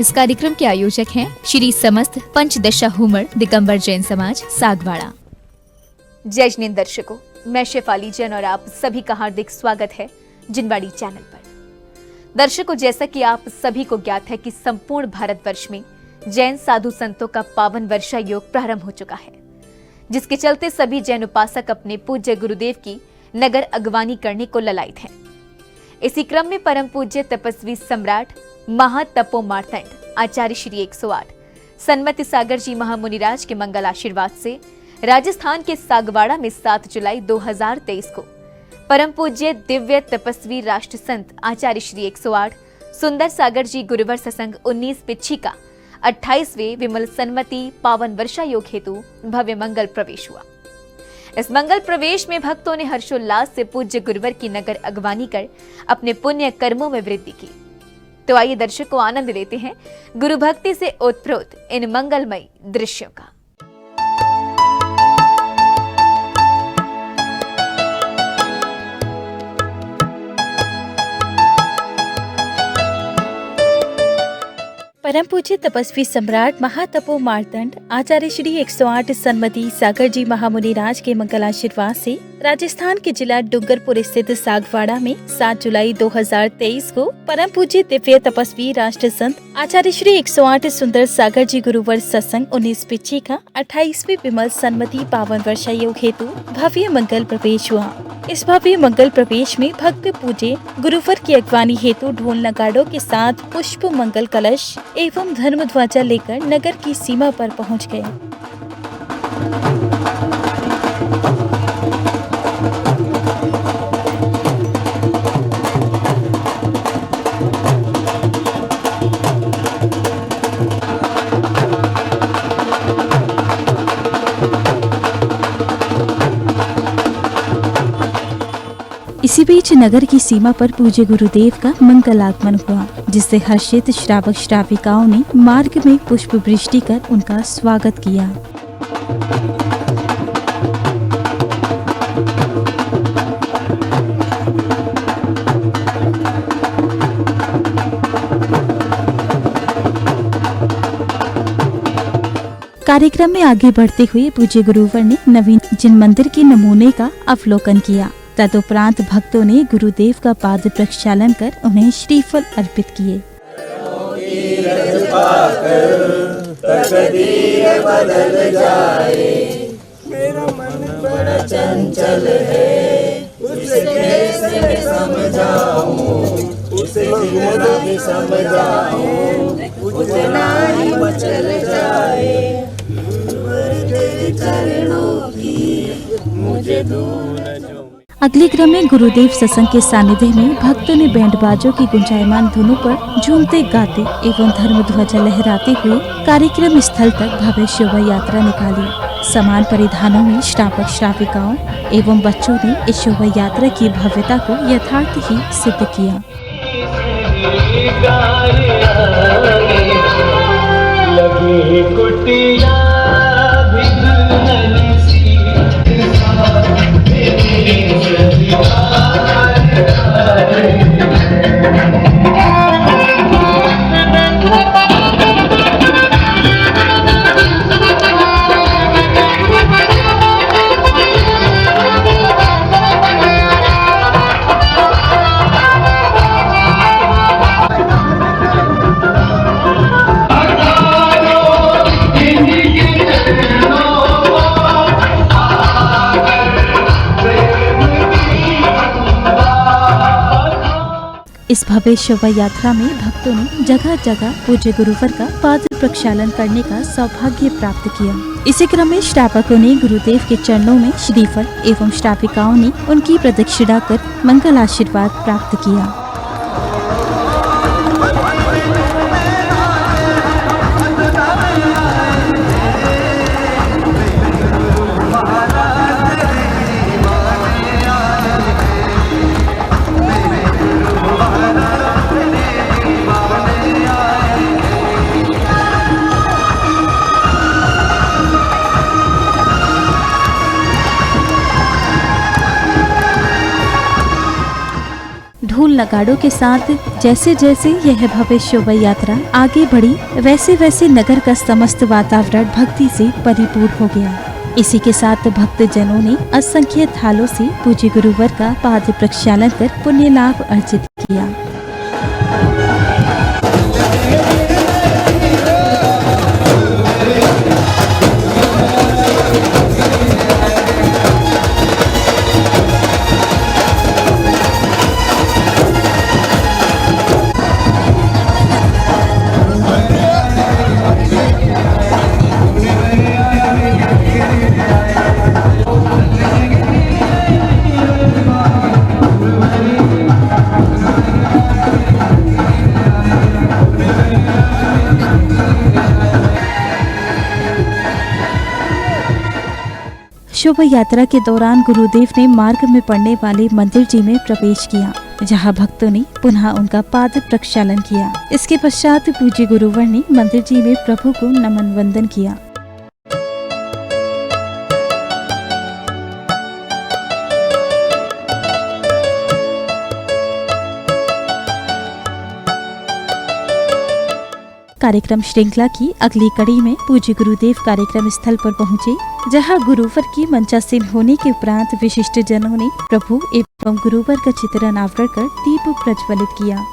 इस कार्यक्रम के आयोजक हैं श्री समस्त पंचदशा हुमर दिगंबर जैन समाज सागवाड़ा। जय जिनेंद्र दर्शकों, मैं शेफाली जैन और आप सभी का हार्दिक स्वागत है जिनवाड़ी चैनल पर। दर्शकों, जैसा कि आप सभी को ज्ञात है कि संपूर्ण भारतवर्ष में जैन साधु संतों का पावन वर्षा योग प्रारंभ हो चुका है, जिसके चलते सभी जैन उपासक अपने पूज्य गुरुदेव की नगर अगवानी करने को ललायत हैं। इसी क्रम में परम पूज्य तपस्वी सम्राट महातपो मार्तंड आचार्य श्री 108 सन्मति सागर जी महामुनिराज के मंगल आशीर्वाद से राजस्थान के सागवाड़ा में 7 जुलाई 2023 को परम पूज्य दिव्य तपस्वी राष्ट्र संत आचार्य श्री 108 सुंदर सागर जी गुरुवर सत्संग 19 पिच्छी का 28वें विमल सन्मति पावन वर्षा योग हेतु भव्य मंगल प्रवेश हुआ। इस मंगल प्रवेश में भक्तों ने हर्षोल्लास से पूज्य गुरुवर की नगर अगवानी कर अपने पुण्य कर्मों में वृद्धि की। तो आइए दर्शकों, आनंद लेते हैं गुरु भक्ति से ओतप्रोत इन मंगलमय दृश्यों का। परम पूज्य तपस्वी सम्राट महातपो मार्तंड आचार्य श्री 108 सन्मति सागर जी महामुनिराज के मंगलाशीर्वाद से राजस्थान के जिला डूंगरपुर स्थित सागवाड़ा में 7 जुलाई 2023 को परम पूज्य दिव्य तपस्वी राष्ट्र संत आचार्य श्री 108 सुंदर सागर जी गुरुवर सत्संग 19 पिच्छी का 28वें विमल सन्मति पावन वर्षा योग हेतु भव्य मंगल प्रवेश हुआ। इस भव्य मंगल प्रवेश में भक्त पूज्य गुरुवर की अगवानी हेतु ढोल नगाड़ों के साथ पुष्प मंगल कलश एवं धर्म ध्वजा लेकर नगर की सीमा पर पहुंच गए। इसी बीच नगर की सीमा पर पूज्य गुरुदेव का मंगल आगमन हुआ, जिससे हर्षित श्रावक श्राविकाओं ने मार्ग में पुष्प वृष्टि कर उनका स्वागत किया। कार्यक्रम में आगे बढ़ते हुए पूज्य गुरुवर ने नवीन जिन मंदिर के नमूने का अवलोकन किया। तदुपरांत भक्तों ने गुरुदेव का पाद प्रक्षालन कर उन्हें श्रीफल अर्पित किए। मेरा मन बड़ा चंचल है, उसे कैसे मैं समझाऊं, उसे मैं समझाऊं, उसे नहीं मचल जाए। तेरे चरणों की मुझे दूर अगले क्रम में गुरुदेव सत्संग के सानिध्य में भक्तों ने बैंड बाजों की गुंजायमान धुनों पर झूमते गाते एवं धर्म ध्वजा लहराते हुए कार्यक्रम स्थल तक भव्य शोभा यात्रा निकाली। समान परिधानों में श्रावक श्राविकाओं एवं बच्चों ने इस शोभा यात्रा की भव्यता को यथार्थ ही सिद्ध किया। इस भव्य शोभा यात्रा में भक्तों ने जगह जगह पूज्य गुरुवर का पाद प्रक्षालन करने का सौभाग्य प्राप्त किया। इसी क्रम में श्रावकों ने गुरुदेव के चरणों में श्रीफल एवं श्राविकाओं ने उनकी प्रदक्षिणा कर मंगल आशीर्वाद प्राप्त किया। ढोल नगाड़ों के साथ जैसे जैसे यह भव्य शोभा यात्रा आगे बढ़ी, वैसे वैसे नगर का समस्त वातावरण भक्ति से परिपूर्ण हो गया। इसी के साथ भक्त जनों ने असंख्य थालों से पूज्य गुरुवर का पाद प्रक्षालन कर पुण्य लाभ अर्जित किया। शोभा यात्रा के दौरान गुरुदेव ने मार्ग में पड़ने वाले मंदिर जी में प्रवेश किया, जहां भक्तों ने पुनः उनका पाद प्रक्षालन किया। इसके पश्चात पूज्य गुरुवर ने मंदिर जी में प्रभु को नमन वंदन किया। कार्यक्रम श्रृंखला की अगली कड़ी में पूज्य गुरुदेव कार्यक्रम स्थल पर पहुंचे, जहां गुरुवर की मंचासीन होने के उपरांत विशिष्ट जनों ने प्रभु एवं गुरुवर का चित्र अनावरण कर दीप प्रज्वलित किया।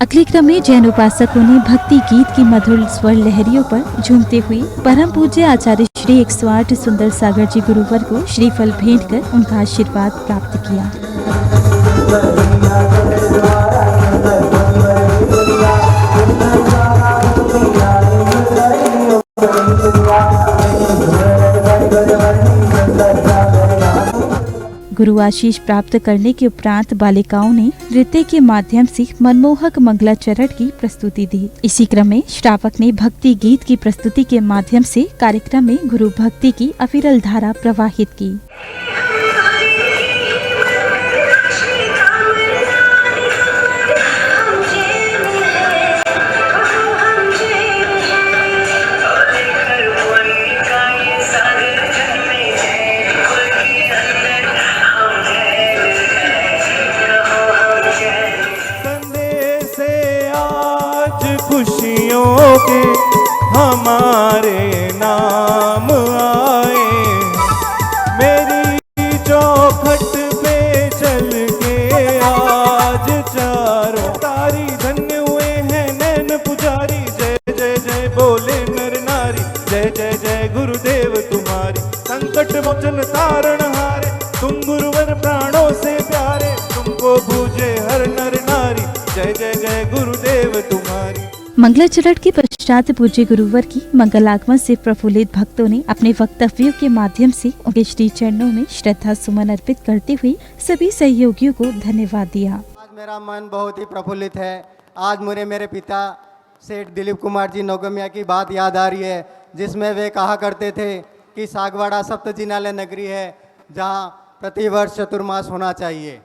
अगले क्रम में जैन उपासकों ने भक्ति गीत की मधुर स्वर लहरियों पर झूमते हुए परम पूज्य आचार्य श्री 108 सुंदर सागर जी गुरुवर को श्रीफल भेंट कर उनका आशीर्वाद प्राप्त किया। गुरु आशीष प्राप्त करने के उपरांत बालिकाओं ने नृत्य के माध्यम से मनमोहक मंगलाचरण की प्रस्तुति दी। इसी क्रम में श्रावक ने भक्ति गीत की प्रस्तुति के माध्यम से कार्यक्रम में गुरु भक्ति की अविरल धारा प्रवाहित की। खुशियों के हमारे नाम आए, मेरी चौखट पे चल के आज चारों तारी धन्य हुए हैं नैन पुजारी। जय जय जय बोले नर नारी, जय जय जय गुरुदेव तुम्हारी। संकट मोचन तारण हारे, तुम गुरुवर प्राणों से प्यारे। तुमको पूजे हर नर नारी, जय जय जय गुरुदेव तुम्हारी। मंगलाचरण के पश्चात पूज्य गुरुवर की मंगल आगमन से प्रफुल्लित भक्तों ने अपने वक्तव्यों के माध्यम से उनके श्री चरणों में श्रद्धा सुमन अर्पित करते हुए सभी सहयोगियों को धन्यवाद दिया। आज मेरा मन बहुत ही प्रफुल्लित है। आज मुझे मेरे पिता सेठ दिलीप कुमार जी नौगमिया की बात याद आ रही है, जिसमें वे कहा करते थे कि सागवाड़ा सप्त जिनालय नगरी है जहाँ प्रतिवर्ष चतुर्मास होना चाहिए।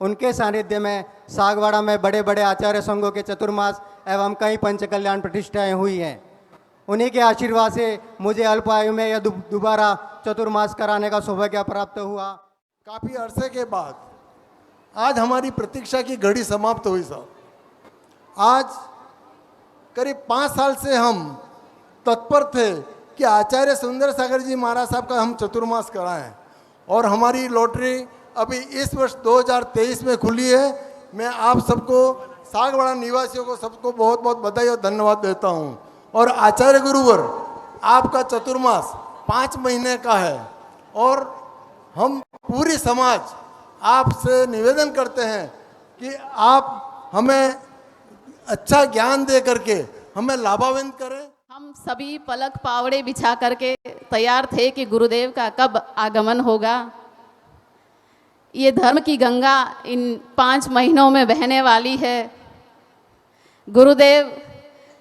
उनके सानिध्य में सागवाड़ा में बड़े बड़े आचार्य संघों के चतुर्मास एवं कई पंच कल्याण प्रतिष्ठाएं हुई हैं। उन्हीं के आशीर्वाद से मुझे अल्प आयु में यह दोबारा चतुर्मास कराने का सौभाग्य प्राप्त हुआ। काफ़ी अरसे के बाद आज हमारी प्रतीक्षा की घड़ी समाप्त हुई साहब। आज करीब 5 साल से हम तत्पर थे कि आचार्य सुंदर सागर जी महाराज साहब का हम चतुर्मास कराएं, और हमारी लॉटरी अभी इस वर्ष 2023 में खुली है। मैं आप सबको सागवाड़ा निवासियों को सबको बहुत बहुत बधाई और धन्यवाद देता हूं। और आचार्य गुरुवर आपका चतुर्मास 5 महीने का है, और हम पूरी समाज आपसे निवेदन करते हैं कि आप हमें अच्छा ज्ञान दे करके हमें लाभान्वित करें। हम सभी पलक पावड़े बिछा करके तैयार थे कि गुरुदेव का कब आगमन होगा। ये धर्म की गंगा इन 5 महीनों में बहने वाली है। गुरुदेव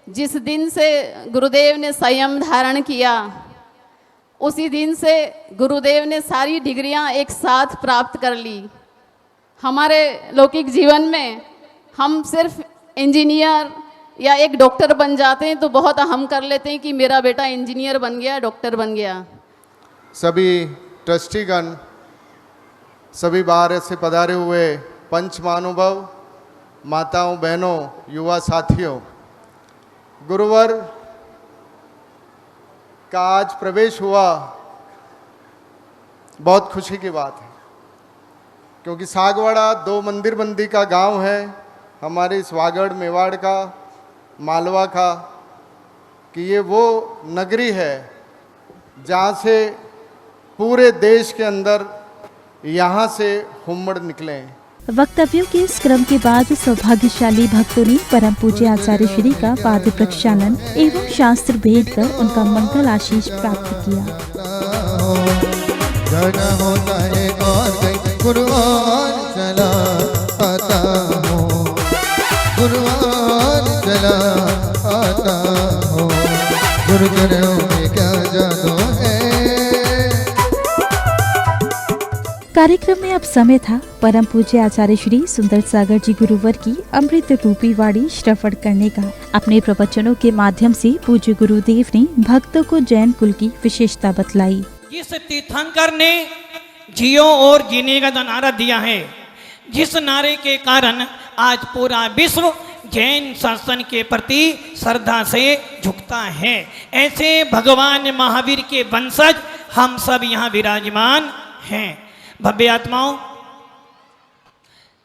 जिस दिन से गुरुदेव ने संयम धारण किया, उसी दिन से गुरुदेव ने सारी डिग्रियां एक साथ प्राप्त कर ली। हमारे लौकिक जीवन में हम सिर्फ इंजीनियर या एक डॉक्टर बन जाते हैं तो बहुत हम कर लेते हैं कि मेरा बेटा इंजीनियर बन गया, डॉक्टर बन गया। सभी ट्रस्टीगण, सभी बाहर से पधारे हुए पंच महानुभाव, माताओं, बहनों, युवा साथियों, गुरुवर का आज प्रवेश हुआ, बहुत खुशी की बात है, क्योंकि सागवाड़ा 2 मंदिर बंदी का गांव है, हमारे स्वागढ़ मेवाड़ का, मालवा का, कि ये वो नगरी है जहाँ से पूरे देश के अंदर यहाँ से हुम्मड़ निकले। वक्तव्यों के इस क्रम के बाद सौभाग्यशाली भक्तों ने परम पूज्य आचार्य श्री का पाद प्रक्षालन एवं शास्त्र भेद कर उनका मंगल आशीष प्राप्त किया। जाना होता है और कहीं गुरुवार चला आता हूँ, गुरुवार चला आता हूँ, गुरुजनों में क्या जादू है। कार्यक्रम में अब समय था परम पूज्य आचार्य श्री सुंदर सागर जी गुरुवर की अमृत रूपी वाणी श्रवण करने का। अपने प्रवचनों के माध्यम से पूज्य गुरुदेव ने भक्तों को जैन कुल की विशेषता बतलाई। जिस तीर्थंकर ने जियो और जीने का नारा दिया है, जिस नारे के कारण आज पूरा विश्व जैन शासन के प्रति श्रद्धा से झुकता है, ऐसे भगवान महावीर के वंशज हम सब यहाँ विराजमान हैं। भव्य आत्माओं,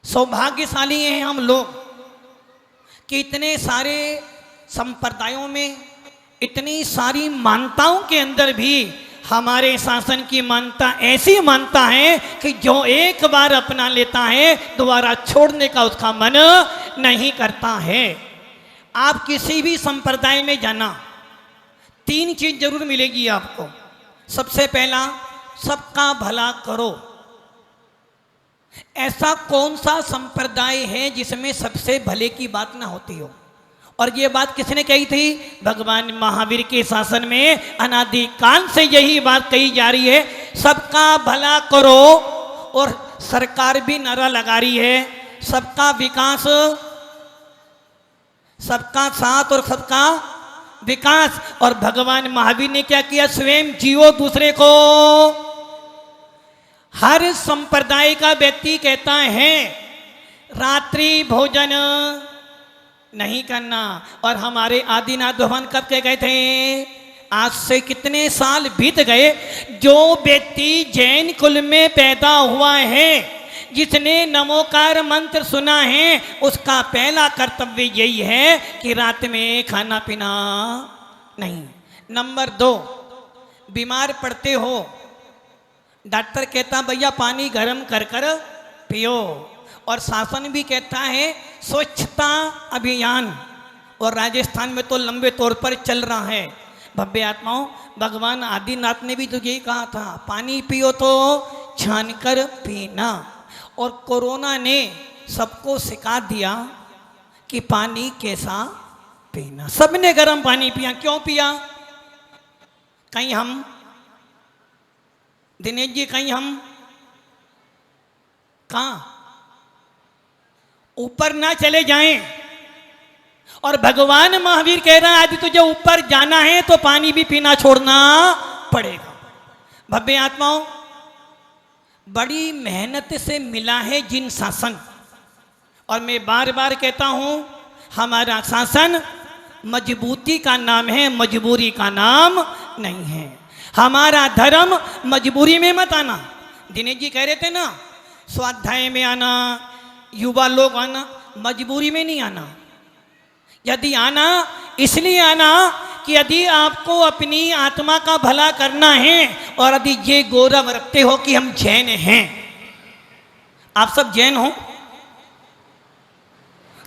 सौभाग्यशाली हैं हम लोग कि इतने सारे संप्रदायों में, इतनी सारी मान्यताओं के अंदर भी हमारे शासन की मान्यता ऐसी मानता है कि जो एक बार अपना लेता है दोबारा छोड़ने का उसका मन नहीं करता है। आप किसी भी संप्रदाय में जाना, 3 चीज जरूर मिलेगी आपको। सबसे पहला, सबका भला करो। ऐसा कौन सा संप्रदाय है जिसमें सबसे भले की बात ना होती हो? और ये बात किसने कही थी? भगवान महावीर के शासन में अनादिकाल से यही बात कही जा रही है, सबका भला करो। और सरकार भी नारा लगा रही है, सबका विकास, सबका साथ और सबका विकास। और भगवान महावीर ने क्या किया? स्वयं जियो दूसरे को। हर संप्रदाय का व्यक्ति कहता है रात्रि भोजन नहीं करना। और हमारे आदिनाथ भगवान कब कह गए थे? आज से कितने साल बीत गए। जो व्यक्ति जैन कुल में पैदा हुआ है, जिसने नमोकार मंत्र सुना है, उसका पहला कर्तव्य यही है कि रात में खाना पीना नहीं। नंबर 2, बीमार पड़ते हो, डॉक्टर कहता भैया पानी गर्म कर कर पियो। और शासन भी कहता है स्वच्छता अभियान, और राजस्थान में तो लंबे तौर पर चल रहा है। भव्य आत्माओं, भगवान आदिनाथ ने भी तो यही कहा था, पानी पियो तो छान कर पीना। और कोरोना ने सबको सिखा दिया कि पानी कैसा पीना। सबने गर्म पानी पिया। क्यों पिया? कहीं हम, दिनेश जी, कहीं हम कहाँ ऊपर ना चले जाएं। और भगवान महावीर कह रहा है यदि तुझे ऊपर जाना है तो पानी भी पीना छोड़ना पड़ेगा। भव्य आत्माओं, बड़ी मेहनत से मिला है जिन शासन। और मैं बार बार कहता हूं, हमारा शासन मजबूती का नाम है, मजबूरी का नाम नहीं है। हमारा धर्म मजबूरी में मत आना। दिनेश जी कह रहे थे ना, स्वाध्याय में आना, युवा लोग आना, मजबूरी में नहीं आना। यदि आना इसलिए आना कि यदि आपको अपनी आत्मा का भला करना है और यदि ये गौरव रखते हो कि हम जैन हैं। आप सब जैन हो?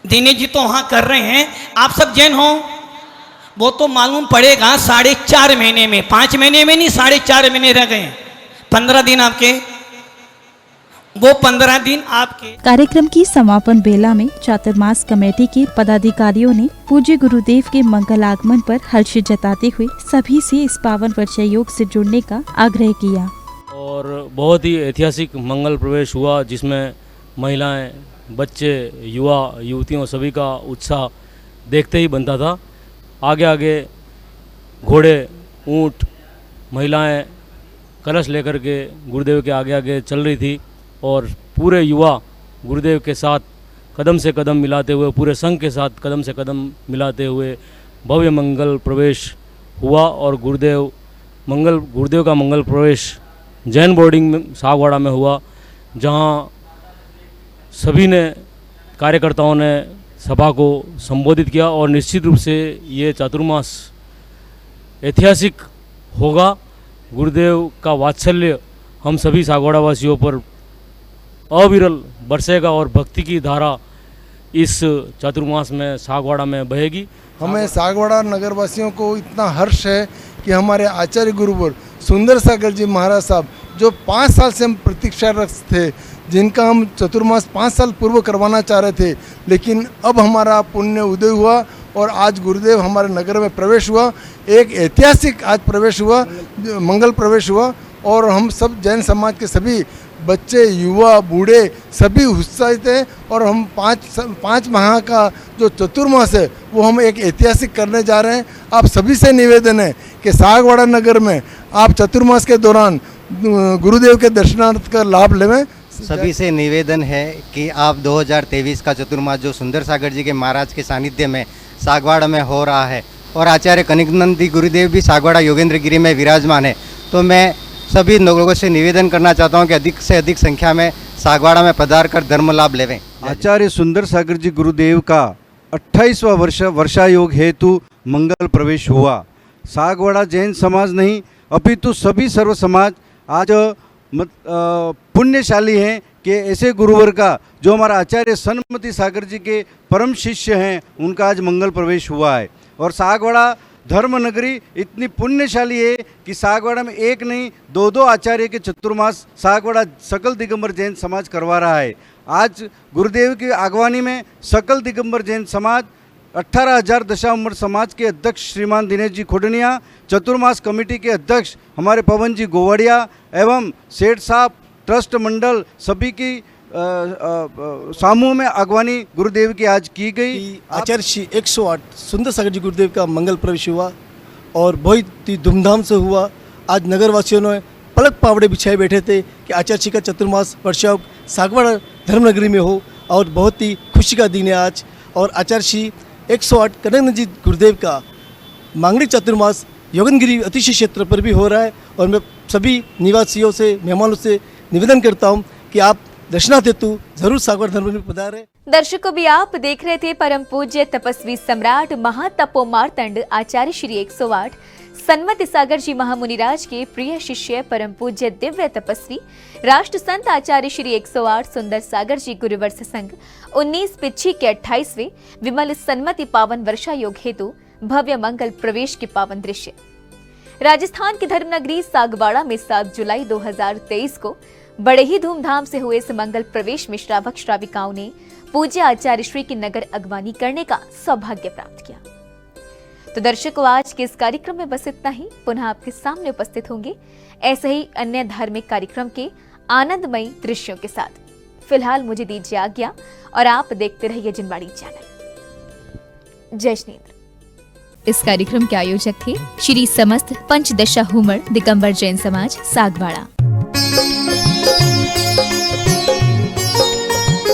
दिनेश जी तो वहां कर रहे हैं, आप सब जैन हो? वो तो मालूम पड़ेगा 4.5 महीने में, 5 महीने में नहीं, 4.5 महीने रह गए। 15 दिन आपके, वो 15 दिन आपके। कार्यक्रम की समापन बेला में चातुर्मास कमेटी के पदाधिकारियों ने पूज्य गुरुदेव के मंगल आगमन पर हर्ष जताते हुए सभी से इस पावन वर्षा योग से जुड़ने का आग्रह किया। और बहुत ही ऐतिहासिक मंगल प्रवेश हुआ, जिसमें महिलाएं बच्चे, युवा युवतियों सभी का उत्साह देखते ही बनता था। आगे आगे घोड़े, ऊंट, महिलाएं कलश लेकर के गुरुदेव के आगे आगे चल रही थी और पूरे युवा गुरुदेव के साथ कदम से कदम मिलाते हुए, पूरे संघ के साथ कदम से कदम मिलाते हुए भव्य मंगल प्रवेश हुआ। और गुरुदेव का मंगल प्रवेश जैन बोर्डिंग में सागवाड़ा में हुआ, जहां सभी ने, कार्यकर्ताओं ने सभा को संबोधित किया। और निश्चित रूप से ये चातुर्मास ऐतिहासिक होगा। गुरुदेव का वात्सल्य हम सभी सागवाड़ा वासियों पर अविरल बरसेगा और भक्ति की धारा इस चातुर्मास में सागवाड़ा में बहेगी। हमें सागवाड़ा नगरवासियों को इतना हर्ष है कि हमारे आचार्य गुरुवर सुंदर सागर जी महाराज साहब, जो 5 साल से हम प्रतीक्षारत थे, जिनका हम चतुर्मास 5 साल पूर्व करवाना चाह रहे थे, लेकिन अब हमारा पुण्य उदय हुआ और आज गुरुदेव हमारे नगर में प्रवेश हुआ। एक ऐतिहासिक आज प्रवेश हुआ, मंगल प्रवेश हुआ। और हम सब जैन समाज के सभी बच्चे, युवा, बूढ़े सभी उत्साहित हैं। और हम पाँच माह का जो चतुर्मास है वो हम एक ऐतिहासिक करने जा रहे हैं। आप सभी से निवेदन है कि सागवाड़ा नगर में आप चतुर्मास के दौरान गुरुदेव के दर्शनार्थ का लाभ लेवें। सभी से निवेदन है कि आप 2023 का चतुर्मास जो सुंदर सागर जी के महाराज के सानिध्य में सागवाड़ा में हो रहा है और आचार्य कनिकानंद गुरुदेव भी सागवाड़ा योगेंद्र गिरी में विराजमान है, तो मैं सभी लोगों से निवेदन करना चाहता हूं कि अधिक से अधिक संख्या में सागवाड़ा में पधार कर धर्म लाभ लेवें। आचार्य सुंदर सागर जी गुरुदेव का 28वां वर्षा योग हेतु मंगल प्रवेश हुआ। सागवाड़ा जैन समाज नहीं अपितु सभी सर्व समाज आज पुण्यशाली हैं कि ऐसे गुरुवर का, जो हमारा आचार्य सन्मति सागर जी के परम शिष्य हैं, उनका आज मंगल प्रवेश हुआ है। और सागवाड़ा धर्म नगरी इतनी पुण्यशाली है कि सागवाड़ा में एक नहीं 2-2 आचार्य के चतुर्मास सागवाड़ा सकल दिगंबर जैन समाज करवा रहा है। आज गुरुदेव की अगवानी में सकल दिगंबर जैन समाज, 18,000 दशावम्र समाज के अध्यक्ष श्रीमान दिनेश जी खोडनिया, चतुर्मास कमेटी के अध्यक्ष हमारे पवन जी गोवाड़िया एवं सेठ साहब, ट्रस्ट मंडल सभी की समूह में अगवानी गुरुदेव की आज की गई। आचार्य श्री 108 सुंदर सागर जी गुरुदेव का मंगल प्रवेश हुआ और बहुत ही धूमधाम से हुआ। आज नगरवासियों ने पलक पावड़े बिछाए बैठे थे कि आचार्य श्री का चतुर्मास वर्षा सागवाड़ा धर्मनगरी में हो और बहुत ही खुशी का दिन है आज। और आचार्य श्री 108 कनिकानंद जी गुरुदेव का मांगलिक चतुर्मास योगनगिरी अतिशय क्षेत्र पर भी हो रहा है। और मैं सभी निवासियों से, मेहमानों से निवेदन करता हूँ कि आप दर्शनार्थ हेतु जरूर सागवाड़ा धर्म में पधारें। दर्शकों भी आप देख रहे थे परम पूज्य तपस्वी सम्राट महातपो मार्तंड आचार्य श्री 108 सन्मति सागर जी महामुनिराज के प्रिय शिष्य परम पूज्य दिव्य तपस्वी राष्ट्र संत आचार्य श्री 108 सुंदर सागर जी गुरुवर्ष संघ 19 पिच्छी के 28वें विमल सन्मति पावन वर्षा योग हेतु भव्य मंगल प्रवेश के पावन दृश्य। राजस्थान की धर्मनगरी सागवाड़ा में 7 जुलाई 2023 को बड़े ही धूमधाम से हुए इस मंगल प्रवेश में श्रावक श्राविकाओं ने पूज्य आचार्य श्री की नगर अगवानी करने का सौभाग्य प्राप्त किया। तो दर्शकों, आज के इस कार्यक्रम में बस इतना ही। पुनः आपके सामने उपस्थित होंगे ऐसे ही अन्य धार्मिक कार्यक्रम के आनंदमयी दृश्यों के साथ। फिलहाल मुझे दीजिए आज्ञा और आप देखते रहिए जिनवाड़ी चैनल। जय श्रीन्द्र। इस कार्यक्रम के आयोजक थे श्री समस्त पंचदशा हुमर दिगंबर जैन समाज सागवाड़ा।